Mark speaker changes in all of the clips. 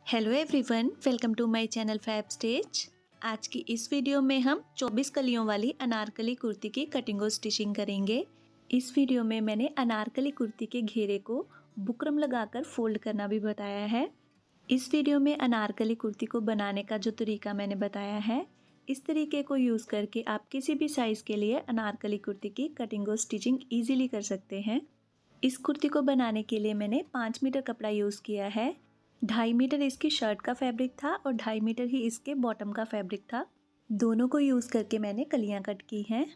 Speaker 1: Hello everyone, welcome to my channel fab stitch. आज की इस वीडियो में हम 24 कलियों वाली अनारकली कुर्ती की कटिंग और स्टिचिंग करेंगे। इस वीडियो में मैंने अनारकली कुर्ती के घेरे को बुकरम लगाकर फोल्ड करना भी बताया है। इस वीडियो में अनारकली कुर्ती को बनाने का जो तरीका मैंने बताया है, इस तरीके को यूज़ करके आप किसी भी साइज़ के लिए अनारकली कुर्ती की कटिंग और स्टिचिंग ईजिली कर सकते हैं। इस कुर्ती को बनाने के लिए मैंने 5 मीटर कपड़ा यूज़ किया है। 2.5 मीटर इसकी शर्ट का फैब्रिक था और 2.5 मीटर ही इसके बॉटम का फैब्रिक था। दोनों को यूज़ करके मैंने कलियां कट की हैं।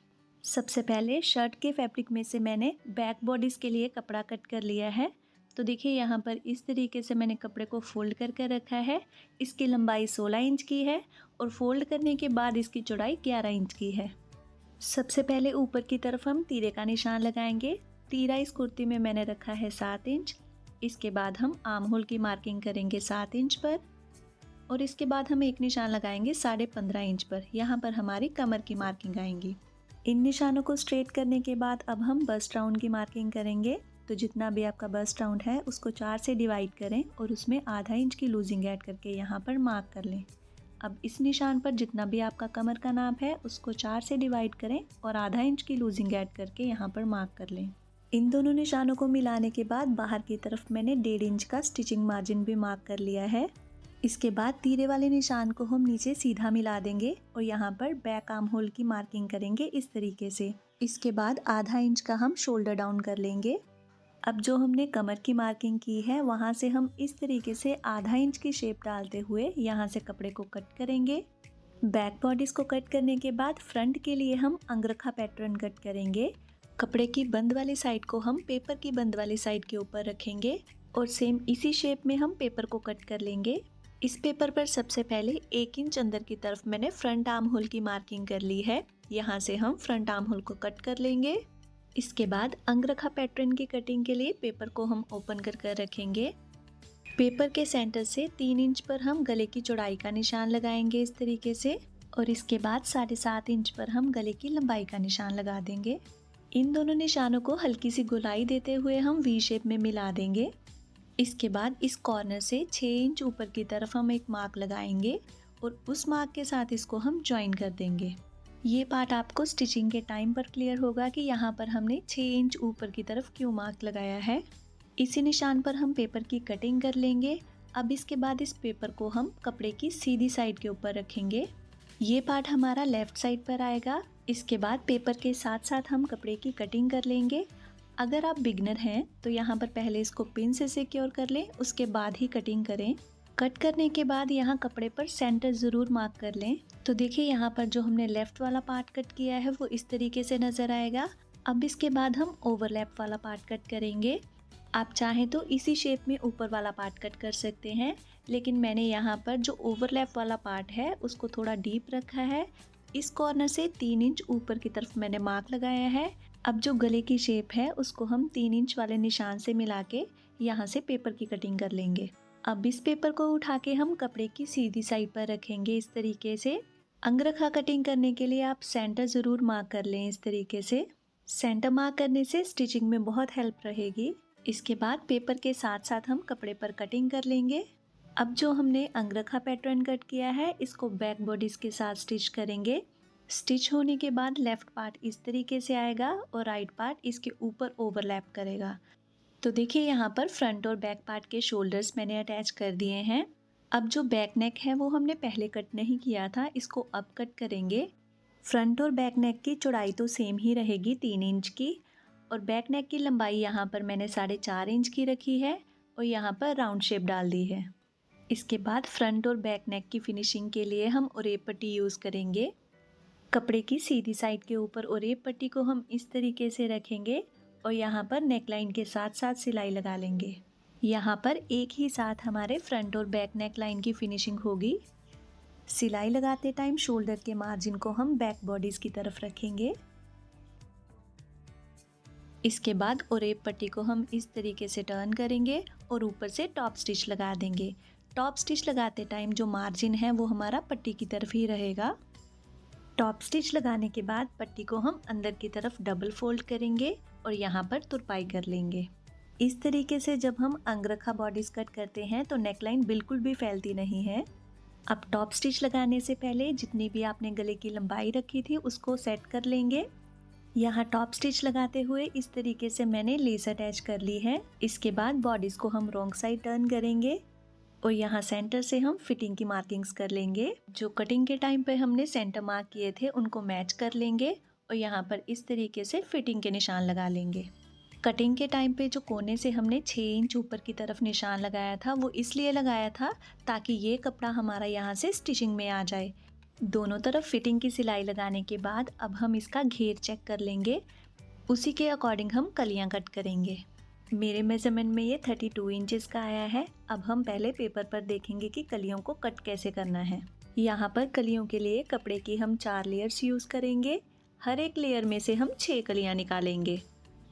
Speaker 1: सबसे पहले शर्ट के फैब्रिक में से मैंने बैक बॉडीज के लिए कपड़ा कट कर लिया है। तो देखिए यहाँ पर इस तरीके से मैंने कपड़े को फोल्ड करके रखा है। इसकी लंबाई 16 इंच की है और फोल्ड करने के बाद इसकी चौड़ाई 11 इंच की है। सबसे पहले ऊपर की तरफ हम तीरे का निशान लगाएंगे। तीरा इस कुर्ती में मैंने रखा है 7 इंच। इसके बाद हम आर्म होल की मार्किंग करेंगे 7 इंच पर और इसके बाद हम एक निशान लगाएंगे 15.5 इंच पर। यहाँ पर हमारी कमर की मार्किंग आएंगी। इन निशानों को स्ट्रेट करने के बाद अब हम बस्ट राउंड की मार्किंग करेंगे। तो जितना भी आपका बस्ट राउंड है उसको 4 से डिवाइड करें और उसमें आधा इंच की लूजिंग ऐड करके यहाँ पर मार्क कर लें। अब इस निशान पर जितना भी आपका कमर का नाप है उसको 4 से डिवाइड करें और आधा इंच की लूजिंग ऐड करके यहाँ पर मार्क कर लें। इन दोनों निशानों को मिलाने के बाद बाहर की तरफ मैंने 1.5 इंच का स्टिचिंग मार्जिन भी मार्क कर लिया है। इसके बाद तीरे वाले निशान को हम नीचे सीधा मिला देंगे और यहाँ पर बैक आर्म होल की मार्किंग करेंगे इस तरीके से। इसके बाद आधा इंच का हम शोल्डर डाउन कर लेंगे। अब जो हमने कमर की मार्किंग की है वहाँ से हम इस तरीके से आधा इंच की शेप डालते हुए यहाँ से कपड़े को कट करेंगे। बैक बॉडीज को कट करने के बाद फ्रंट के लिए हम अंगरखा पैटर्न कट करेंगे। कपड़े की बंद वाली साइड को हम पेपर की बंद वाली साइड के ऊपर रखेंगे और सेम इसी शेप में हम पेपर को कट कर लेंगे। इस पेपर पर सबसे पहले 1 इंच अंदर की तरफ मैंने फ्रंट आर्म होल की मार्किंग कर ली है। यहाँ से हम फ्रंट आर्म होल को कट कर लेंगे। इसके बाद अंगरखा पैटर्न की कटिंग के लिए पेपर को हम ओपन कर रखेंगे। पेपर के सेंटर से 3 इंच पर हम गले की चौड़ाई का निशान लगाएंगे इस तरीके से और इसके बाद 7.5 इंच पर हम गले की लंबाई का निशान लगा देंगे। इन दोनों निशानों को हल्की सी गोलाई देते हुए हम वी शेप में मिला देंगे। इसके बाद इस कॉर्नर से 6 इंच ऊपर की तरफ हम एक मार्क लगाएंगे और उस मार्क के साथ इसको हम ज्वाइन कर देंगे। ये पार्ट आपको स्टिचिंग के टाइम पर क्लियर होगा कि यहाँ पर हमने 6 इंच ऊपर की तरफ क्यों मार्क लगाया है। इसी निशान पर हम पेपर की कटिंग कर लेंगे। अब इसके बाद इस पेपर को हम कपड़े की सीधी साइड के ऊपर रखेंगे। ये पार्ट हमारा लेफ्ट साइड पर आएगा। इसके बाद पेपर के साथ साथ हम कपड़े की कटिंग कर लेंगे। अगर आप बिगनर हैं तो यहाँ पर पहले इसको पिन से सिक्योर कर लें, उसके बाद ही कटिंग करें। कट करने के बाद यहाँ कपड़े पर सेंटर ज़रूर मार्क कर लें। तो देखिए यहाँ पर जो हमने लेफ़्ट वाला पार्ट कट किया है वो इस तरीके से नज़र आएगा। अब इसके बाद हम ओवरलैप वाला पार्ट कट करेंगे। आप चाहें तो इसी शेप में ऊपर वाला पार्ट कट कर सकते हैं, लेकिन मैंने यहाँ पर जो ओवरलैप वाला पार्ट है उसको थोड़ा डीप रखा है। इस कॉर्नर से 3 इंच ऊपर की तरफ मैंने मार्क लगाया है। अब जो गले की शेप है उसको हम 3 इंच वाले निशान से मिला के यहाँ से पेपर की कटिंग कर लेंगे। अब इस पेपर को उठा के हम कपड़े की सीधी साइड पर रखेंगे इस तरीके से। अंगरखा कटिंग करने के लिए आप सेंटर ज़रूर मार्क कर लें इस तरीके से। सेंटर मार्क करने से स्टिचिंग में बहुत हेल्प रहेगी। इसके बाद पेपर के साथ साथ हम कपड़े पर कटिंग कर लेंगे। अब जो हमने अंगरखा पैटर्न कट किया है इसको बैक बॉडीज के साथ स्टिच करेंगे। स्टिच होने के बाद लेफ्ट पार्ट इस तरीके से आएगा और राइट पार्ट इसके ऊपर ओवरलैप करेगा। तो देखिए यहाँ पर फ्रंट और बैक पार्ट के शोल्डर्स मैंने अटैच कर दिए हैं। अब जो बैक नेक है वो हमने पहले कट नहीं किया था, इसको अब कट करेंगे। फ्रंट और बैक नेक की चौड़ाई तो सेम ही रहेगी 3 इंच की और बैक नेक की लंबाई यहाँ पर मैंने 4.5 इंच की रखी है और यहाँ पर राउंड शेप डाल दी है। इसके बाद फ्रंट और बैक नेक की फिनिशिंग के लिए हम ओरेप पट्टी यूज़ करेंगे। कपड़े की सीधी साइड के ऊपर ओरेप पट्टी को हम इस तरीके से रखेंगे और यहाँ पर नेकलाइन के साथ साथ सिलाई लगा लेंगे। यहाँ पर एक ही साथ हमारे फ्रंट और बैक नेक लाइन की फिनिशिंग होगी। सिलाई लगाते टाइम शोल्डर के मार्जिन को हम बैक बॉडीज़ की तरफ रखेंगे। इसके बाद ओरेप पट्टी को हम इस तरीके से टर्न करेंगे और ऊपर से टॉप स्टिच लगा देंगे। टॉप स्टिच लगाते टाइम जो मार्जिन है वो हमारा पट्टी की तरफ ही रहेगा। टॉप स्टिच लगाने के बाद पट्टी को हम अंदर की तरफ डबल फोल्ड करेंगे और यहाँ पर तुरपाई कर लेंगे। इस तरीके से जब हम अंगरखा बॉडीज कट करते हैं तो नेकलाइन बिल्कुल भी फैलती नहीं है। अब टॉप स्टिच लगाने से पहले जितनी भी आपने गले की लंबाई रखी थी उसको सेट कर लेंगे। यहाँ टॉप स्टिच लगाते हुए इस तरीके से मैंने लेस अटैच कर ली है। इसके बाद बॉडीज को हम रॉन्ग साइड टर्न करेंगे और यहाँ सेंटर से हम फिटिंग की मार्किंग्स कर लेंगे। जो कटिंग के टाइम पे हमने सेंटर मार्क किए थे उनको मैच कर लेंगे और यहाँ पर इस तरीके से फिटिंग के निशान लगा लेंगे। कटिंग के टाइम पे जो कोने से हमने 6 इंच ऊपर की तरफ निशान लगाया था वो इसलिए लगाया था ताकि ये कपड़ा हमारा यहाँ से स्टिचिंग में आ जाए। दोनों तरफ फिटिंग की सिलाई लगाने के बाद अब हम इसका घेर चेक कर लेंगे, उसी के अकॉर्डिंग हम कलियाँ कट करेंगे। मेरे मेजरमेंट में ये 32 इंचेस का आया है। अब हम पहले पेपर पर देखेंगे कि कलियों को कट कैसे करना है। यहाँ पर कलियों के लिए कपड़े की हम 4 लेयर्स यूज़ करेंगे। हर एक लेयर में से हम 6 कलियाँ निकालेंगे।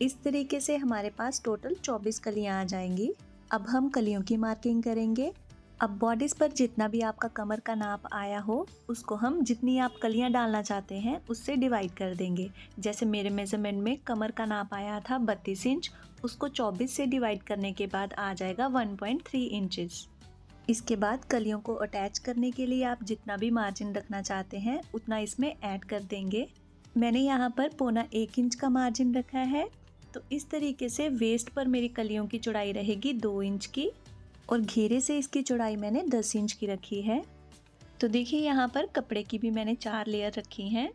Speaker 1: इस तरीके से हमारे पास टोटल 24 कलियाँ आ जाएंगी। अब हम कलियों की मार्किंग करेंगे। अब बॉडीज़ पर जितना भी आपका कमर का नाप आया हो उसको हम जितनी आप कलियाँ डालना चाहते हैं उससे डिवाइड कर देंगे। जैसे मेरे मेजरमेंट में कमर का नाप आया था 32 इंच, उसको 24 से डिवाइड करने के बाद आ जाएगा 1.3 इंचेस। इसके बाद कलियों को अटैच करने के लिए आप जितना भी मार्जिन रखना चाहते हैं उतना इसमें ऐड कर देंगे। मैंने यहाँ पर 1.25 इंच का मार्जिन रखा है। तो इस तरीके से वेस्ट पर मेरी कलियों की चौड़ाई रहेगी 2 इंच की और घेरे से इसकी चौड़ाई मैंने 10 इंच की रखी है। तो देखिए यहाँ पर कपड़े की भी मैंने 4 लेयर रखी हैं।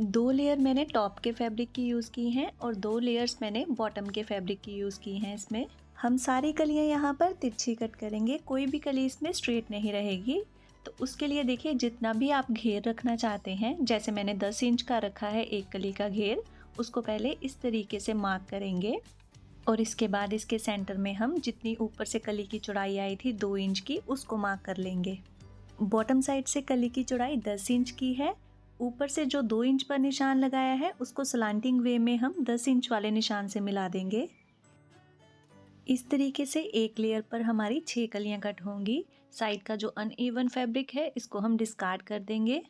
Speaker 1: 2 लेयर मैंने टॉप के फैब्रिक की यूज़ की हैं और 2 लेयर्स मैंने बॉटम के फैब्रिक की यूज़ की हैं। इसमें हम सारी कलियाँ यहाँ पर तिरछी कट करेंगे, कोई भी कली इसमें स्ट्रेट नहीं रहेगी। तो उसके लिए देखिए जितना भी आप घेर रखना चाहते हैं, जैसे मैंने 10 इंच का रखा है एक कली का घेर, उसको पहले इस तरीके से मार्क करेंगे और इसके बाद इसके सेंटर में हम जितनी ऊपर से कली की चौड़ाई आई थी 2 इंच की उसको मार्क कर लेंगे। बॉटम साइड से कली की चौड़ाई 10 इंच की है। ऊपर से जो 2 इंच पर निशान लगाया है उसको स्लांटिंग वे में हम 10 इंच वाले निशान से मिला देंगे। इस तरीके से एक लेयर पर हमारी 6 कलियां कट होंगी। साइड का जो अनइवन फैब्रिक है इसको हम डिस्कार्ड कर देंगे।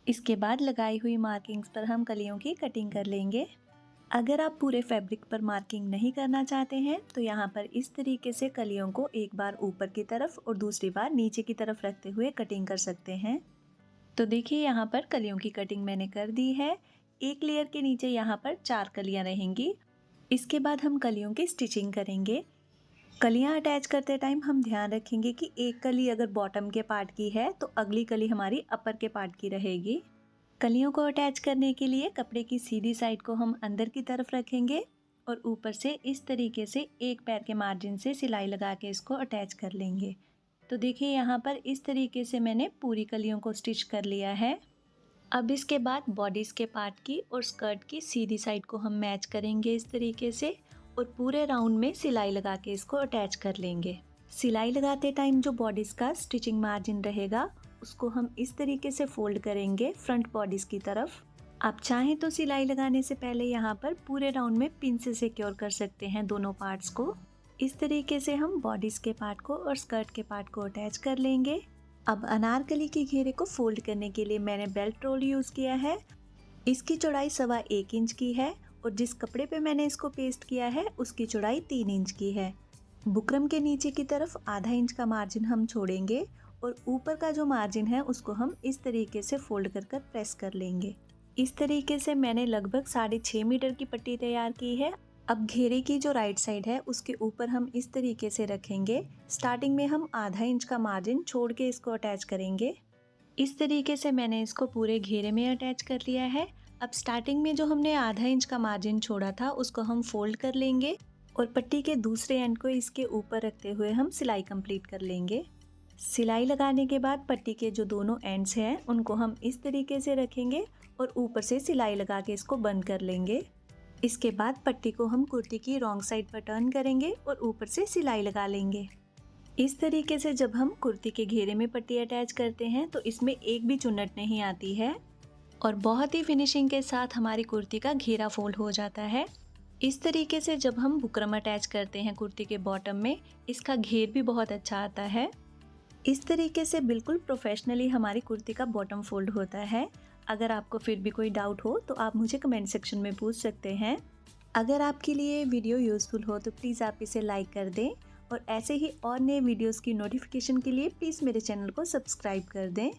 Speaker 1: इसके बाद लगाई हुई मार्किंग्स पर हम कलियों की कटिंग कर लेंगे। अगर आप पूरे फैब्रिक पर मार्किंग नहीं करना चाहते हैं तो यहाँ पर इस तरीके से कलियों को एक बार ऊपर की तरफ और दूसरी बार नीचे की तरफ रखते हुए कटिंग कर सकते हैं। तो देखिए यहाँ पर कलियों की कटिंग मैंने कर दी है। एक लेयर के नीचे यहाँ पर 4 कलियाँ रहेंगी। इसके बाद हम कलियों की स्टिचिंग करेंगे। कलियाँ अटैच करते टाइम हम ध्यान रखेंगे कि एक कली अगर बॉटम के पार्ट की है तो अगली कली हमारी अपर के पार्ट की रहेगी। कलियों को अटैच करने के लिए कपड़े की सीधी साइड को हम अंदर की तरफ रखेंगे और ऊपर से इस तरीके से एक पैर के मार्जिन से सिलाई लगा के इसको अटैच कर लेंगे। तो देखिए यहाँ पर इस तरीके से मैंने पूरी कलियों को स्टिच कर लिया है। अब इसके बाद बॉडीज़ के पार्ट की और स्कर्ट की सीधी साइड को हम मैच करेंगे इस तरीके से और पूरे राउंड में सिलाई लगा के इसको अटैच कर लेंगे। सिलाई लगाते टाइम जो बॉडीज़ का स्टिचिंग मार्जिन रहेगा उसको हम इस तरीके से फोल्ड करेंगे फ्रंट बॉडीज़ की तरफ। आप चाहें तो सिलाई लगाने से पहले यहाँ पर पूरे राउंड में पिन से सिक्योर कर सकते हैं दोनों पार्ट्स को। इस तरीके से हम बॉडीज़ के पार्ट को और स्कर्ट के पार्ट को अटैच कर लेंगे। अब अनारकली के घेरे को फोल्ड करने के लिए मैंने बेल्ट रोल यूज़ किया है। इसकी चौड़ाई 1.25 इंच की है और जिस कपड़े पे मैंने इसको पेस्ट किया है उसकी चौड़ाई 3 इंच की है। बुकरम के नीचे की तरफ आधा इंच का मार्जिन हम छोड़ेंगे और ऊपर का जो मार्जिन है उसको हम इस तरीके से फोल्ड कर कर प्रेस कर लेंगे। इस तरीके से मैंने लगभग 6.5 मीटर की पट्टी तैयार की है। अब घेरे की जो राइट साइड है उसके ऊपर हम इस तरीके से रखेंगे। स्टार्टिंग में हम आधा इंच का मार्जिन छोड़ के इसको अटैच करेंगे। इस तरीके से मैंने इसको पूरे घेरे में अटैच कर लिया है। अब स्टार्टिंग में जो हमने आधा इंच का मार्जिन छोड़ा था उसको हम फोल्ड कर लेंगे और पट्टी के दूसरे एंड को इसके ऊपर रखते हुए हम सिलाई कंप्लीट कर लेंगे। सिलाई लगाने के बाद पट्टी के जो दोनों एंड्स हैं उनको हम इस तरीके से रखेंगे और ऊपर से सिलाई लगा के इसको बंद कर लेंगे। इसके बाद पट्टी को हम कुर्ती की रॉन्ग साइड पर टर्न करेंगे और ऊपर से सिलाई लगा लेंगे। इस तरीके से जब हम कुर्ती के घेरे में पट्टी अटैच करते हैं तो इसमें एक भी चुन्नट नहीं आती है और बहुत ही फिनिशिंग के साथ हमारी कुर्ती का घेरा फोल्ड हो जाता है। इस तरीके से जब हम बुकरम अटैच करते हैं कुर्ती के बॉटम में, इसका घेर भी बहुत अच्छा आता है। इस तरीके से बिल्कुल प्रोफेशनली हमारी कुर्ती का बॉटम फोल्ड होता है। अगर आपको फिर भी कोई डाउट हो तो आप मुझे कमेंट सेक्शन में पूछ सकते हैं। अगर आपके लिए वीडियो यूज़फुल हो तो प्लीज़ आप इसे लाइक कर दें और ऐसे ही और नए वीडियोस की नोटिफिकेशन के लिए प्लीज़ मेरे चैनल को सब्सक्राइब कर दें।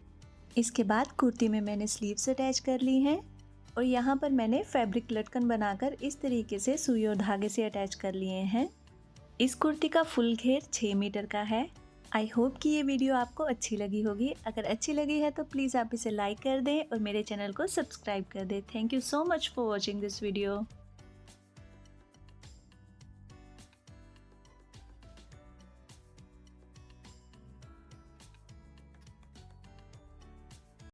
Speaker 1: इसके बाद कुर्ती में मैंने स्लीव्स अटैच कर ली हैं और यहाँ पर मैंने फैब्रिक लटकन बनाकर इस तरीके से सुई और धागे से अटैच कर लिए हैं। इस कुर्ती का फुल घेर 6 मीटर का है। आई होप कि ये वीडियो आपको अच्छी लगी होगी। अगर अच्छी लगी है तो प्लीज़ आप इसे लाइक कर दें और मेरे चैनल को सब्सक्राइब कर दें। Thank you so much for watching this video.